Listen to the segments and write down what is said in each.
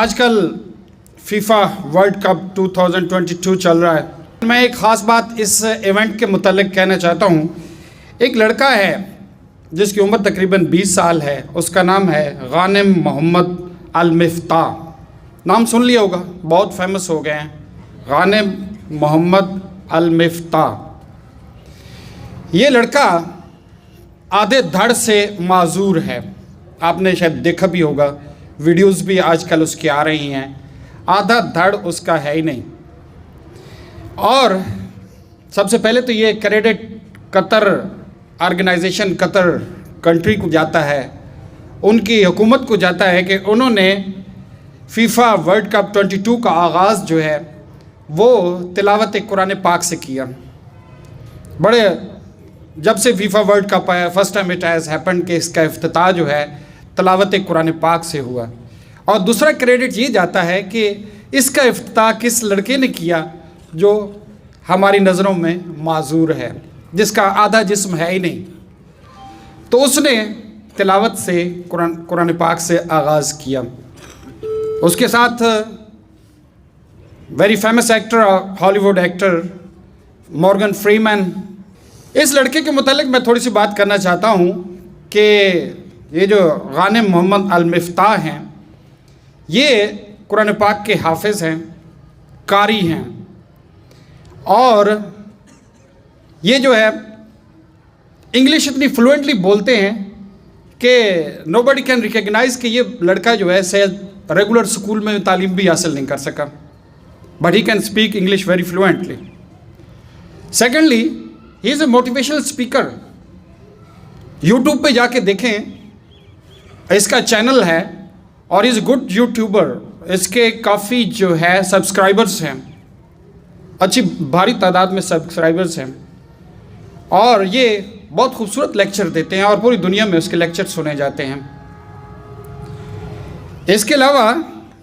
आजकल FIFA world cup 2022 चल रहा है। मैं एक ख़ास बात इस इवेंट के मुतालिक कहना चाहता हूँ। एक लड़का है जिसकी उम्र तकरीबन 20 साल है, उसका नाम है गानिम मोहम्मद अल-मिफ्ता। नाम सुन लिया होगा, बहुत फेमस हो गए हैं, गानिम मोहम्मद अल-मिफ्ता। ये लड़का आधे धड़ से माजूर है, आपने शायद देखा भी होगा, वीडियोस भी आजकल उसकी आ रही हैं। आधा धड़ उसका है ही नहीं। और सबसे पहले तो ये credit Qatar organization, Qatar country को जाता है, उनकी हुकूमत को जाता है कि उन्होंने फीफा वर्ल्ड कप 22 का आगाज़ जो है वो तिलावत कुरान पाक से किया। बड़े जब से फीफा वर्ल्ड कप आया, first time it has happened कि इसका इफ्तिताह जो है तिलावत कुरान पाक से हुआ। और दूसरा क्रेडिट ये जाता है कि इसका इफ्तिताह किस लड़के ने किया जो हमारी नज़रों में माजूर है, जिसका आधा जिस्म है ही नहीं। तो उसने तिलावत से कुरान पाक से आगाज़ किया। उसके साथ very famous actor, Hollywood actor Morgan Freeman. इस लड़के के मुतालिक मैं थोड़ी सी बात करना चाहता हूँ कि ये जो गानिम मोहम्मद अल-मिफ्ता हैं, ये कुरान पाक के हाफिज़ हैं, कारी हैं, और ये जो है इंग्लिश इतनी फ्लुएंटली बोलते हैं कि नोबडी कैन रिकग्नाइज कि ये लड़का जो है शायद रेगुलर स्कूल में तालीम भी हासिल नहीं कर सका, but he can speak English very fluently. Secondly, he is a motivational speaker. YouTube पे जाके देखें, इसका चैनल है और इज़ गुड यूट्यूबर। इसके काफ़ी जो है सब्सक्राइबर्स हैं, अच्छी भारी तादाद में सब्सक्राइबर्स हैं, और ये बहुत खूबसूरत लेक्चर देते हैं और पूरी दुनिया में उसके लेक्चर सुने जाते हैं। इसके अलावा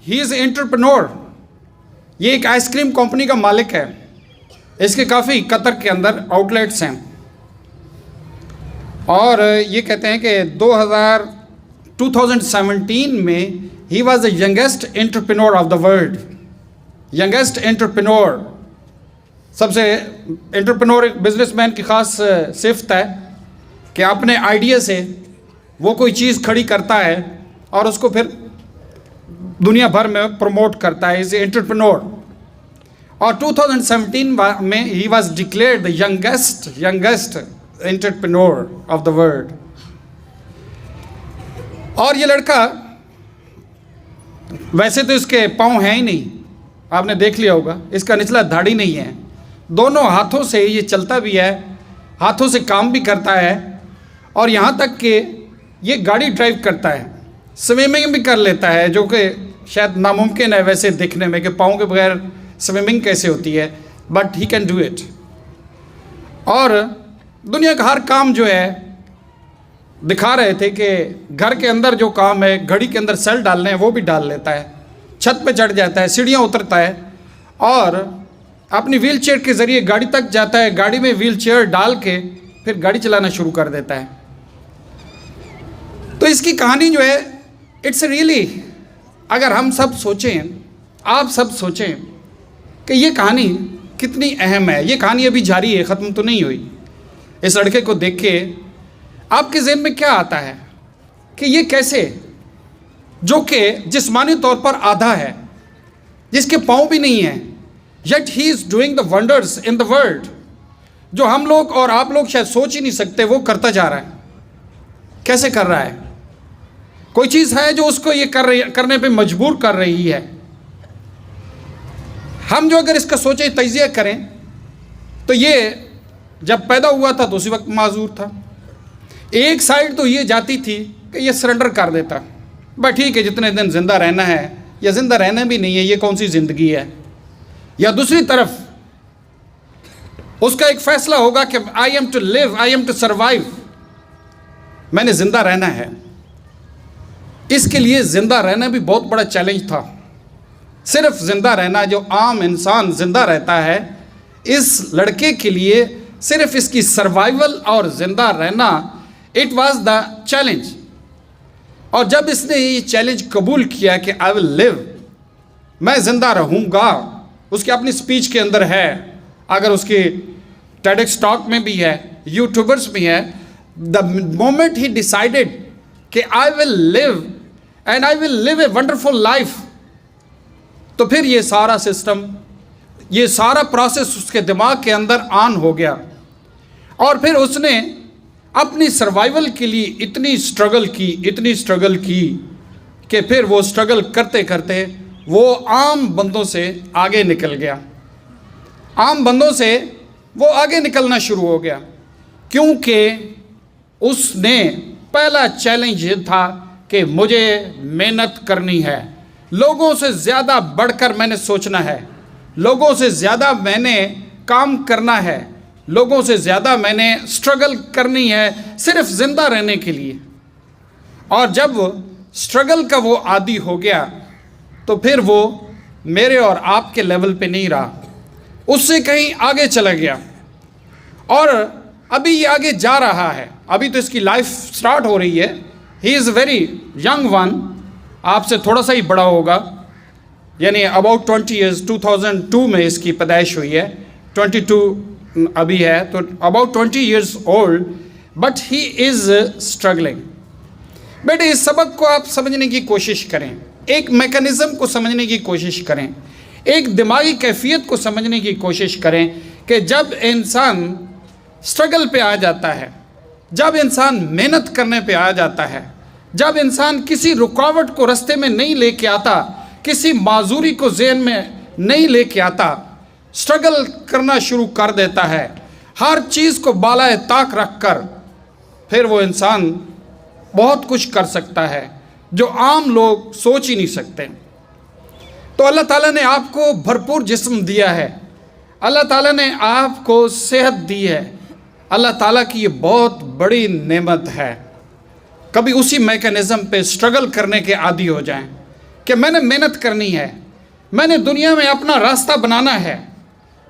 ही इज़ एंटरप्रेन्योर। ये एक आइसक्रीम कंपनी का मालिक है। इसके काफ़ी कतर के अंदर आउटलेट्स हैं, और ये कहते हैं कि 2017 में he was the youngest entrepreneur of the world. Youngest entrepreneur, सबसे एंटरप्रेन्योर एक बिजनेसमैन की ख़ास सिफ्त है कि अपने आइडिया से वो कोई चीज़ खड़ी करता है और उसको फिर दुनिया भर में प्रमोट करता है। Is entrepreneur. और 2017 में he was declared the youngest entrepreneur of the world. और ये लड़का, वैसे तो इसके पाँव हैं ही नहीं, आपने देख लिया होगा, इसका निचला धड़ ही नहीं है। दोनों हाथों से ये चलता भी है, हाथों से काम भी करता है, और यहाँ तक कि ये गाड़ी ड्राइव करता है, स्विमिंग भी कर लेता है, जो कि शायद नामुमकिन है वैसे देखने में कि पाँव के बगैर स्विमिंग कैसे होती है, but he can do it. और दुनिया का हर काम जो है, दिखा रहे थे कि घर के अंदर जो काम है, घड़ी के अंदर सेल डालने हैं, वो भी डाल लेता है, छत पे चढ़ जाता है, सीढ़ियाँ उतरता है, और अपनी व्हील चेयर के ज़रिए गाड़ी तक जाता है, गाड़ी में व्हील चेयर डाल के फिर गाड़ी चलाना शुरू कर देता है। तो इसकी कहानी जो है, इट्स रियली, अगर हम सब सोचें, आप सब सोचें कि ये कहानी कितनी अहम है। ये कहानी अभी जारी है, ख़त्म तो नहीं हुई। इस लड़के को देख के आपके ज़हन में क्या आता है कि ये कैसे, जो कि जिस्मानी तौर पर आधा है, जिसके पाँव भी नहीं हैं, yet he is doing the wonders in the world, जो हम लोग और आप लोग शायद सोच ही नहीं सकते, वो करता जा रहा है। कैसे कर रहा है? कोई चीज़ है जो उसको ये करने पे मजबूर कर रही है। हम जो अगर इसका सोचे तजिया करें, तो ये जब पैदा हुआ था तो उसी वक्त माजूर था। एक साइड तो ये जाती थी कि ये सरेंडर कर देता, बट ठीक है, जितने दिन ज़िंदा रहना है, या ज़िंदा रहना भी नहीं है, ये कौन सी ज़िंदगी है। या दूसरी तरफ उसका एक फ़ैसला होगा कि I am to live, I am to survive, मैंने ज़िंदा रहना है। इसके लिए ज़िंदा रहना भी बहुत बड़ा चैलेंज था। सिर्फ ज़िंदा रहना, जो आम इंसान ज़िंदा रहता है, इस लड़के के लिए सिर्फ इसकी सर्वाइवल और ज़िंदा रहना, इट वॉज द चैलेंज। और जब इसने ये चैलेंज कबूल किया कि आई विल लिव, मैं ज़िंदा रहूँगा, उसकी अपनी स्पीच के अंदर है, अगर उसकी टेडेक्स टॉक में भी है, यूट्यूबर्स भी है, द मोमेंट ही डिसाइडेड कि I will live and I will live a wonderful life, तो फिर ये सारा सिस्टम, ये सारा प्रोसेस उसके दिमाग के अंदर ऑन हो गया और फिर उसने अपनी सर्वाइवल के लिए इतनी स्ट्रगल की कि फिर वो स्ट्रगल करते करते वो आम बंदों से आगे निकल गया। आम बंदों से वो आगे निकलना शुरू हो गया, क्योंकि उसने पहला चैलेंज ये था कि मुझे मेहनत करनी है, लोगों से ज़्यादा बढ़कर मैंने सोचना है, लोगों से ज़्यादा मैंने काम करना है, लोगों से ज़्यादा मैंने स्ट्रगल करनी है सिर्फ ज़िंदा रहने के लिए। और जब स्ट्रगल का वो आदी हो गया तो फिर वो मेरे और आपके लेवल पे नहीं रहा, उससे कहीं आगे चला गया और अभी ये आगे जा रहा है। अभी तो इसकी लाइफ स्टार्ट हो रही है। He is very young one, आपसे थोड़ा सा ही बड़ा होगा, यानी अबाउट 20 ईयर्स, 2002 में इसकी पैदाइश हुई है, 22 अभी है, तो about 20 years old, but he is struggling. बेटे, इस सबक को आप समझने की कोशिश करें, एक मैकेनिज़्म को समझने की कोशिश करें, एक दिमागी कैफियत को समझने की कोशिश करें कि जब इंसान स्ट्रगल पे आ जाता है, जब इंसान मेहनत करने पे आ जाता है, जब इंसान किसी रुकावट को रास्ते में नहीं लेके आता, किसी माजूरी को ज़हन में नहीं लेके आता, स्ट्रगल करना शुरू कर देता है, हर चीज़ को बालाए ताक रख कर, फिर वो इंसान बहुत कुछ कर सकता है जो आम लोग सोच ही नहीं सकते। तो अल्लाह ताला ने आपको भरपूर जिस्म दिया है, अल्लाह ताला ने आपको सेहत दी है, अल्लाह ताला की ये बहुत बड़ी नेमत है। कभी उसी मैकेनिज़्म पे स्ट्रगल करने के आदी हो जाएं कि मैंने मेहनत करनी है, मैंने दुनिया में अपना रास्ता बनाना है,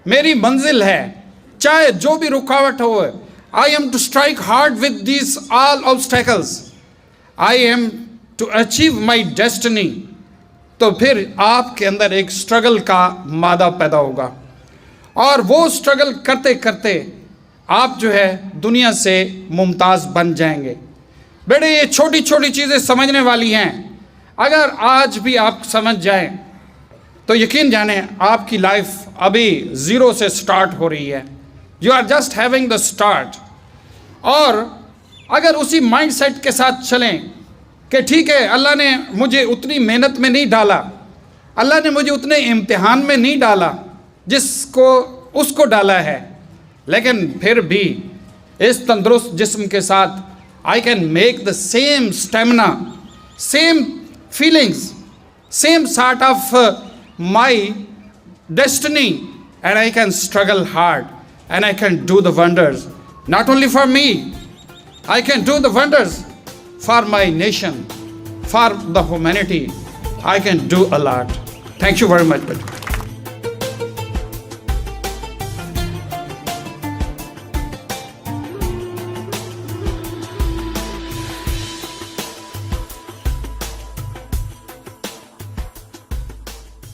मेरी मंजिल है, चाहे जो भी रुकावट हो, I am to strike hard with these all obstacles, I am to achieve my destiny. तो फिर आपके अंदर एक स्ट्रगल का मादा पैदा होगा और वो स्ट्रगल करते करते आप जो है दुनिया से मुमताज़ बन जाएंगे। बेटे, ये छोटी छोटी चीज़ें समझने वाली हैं, अगर आज भी आप समझ जाएं तो यकीन जाने आपकी लाइफ अभी ज़ीरो से स्टार्ट हो रही है। You are just having the start. और अगर उसी माइंड सेट के साथ चलें कि ठीक है, अल्लाह ने मुझे उतनी मेहनत में नहीं डाला, अल्लाह ने मुझे उतने इम्तिहान में नहीं डाला जिसको उसको डाला है, लेकिन फिर भी इस तंदुरुस्त जिस्म के साथ I can make the same stamina, same feelings, same sort of my destiny, and I can struggle hard and I can do the wonders, not only for me, I can do the wonders for my nation, for the humanity. I can do a lot. Thank you very much.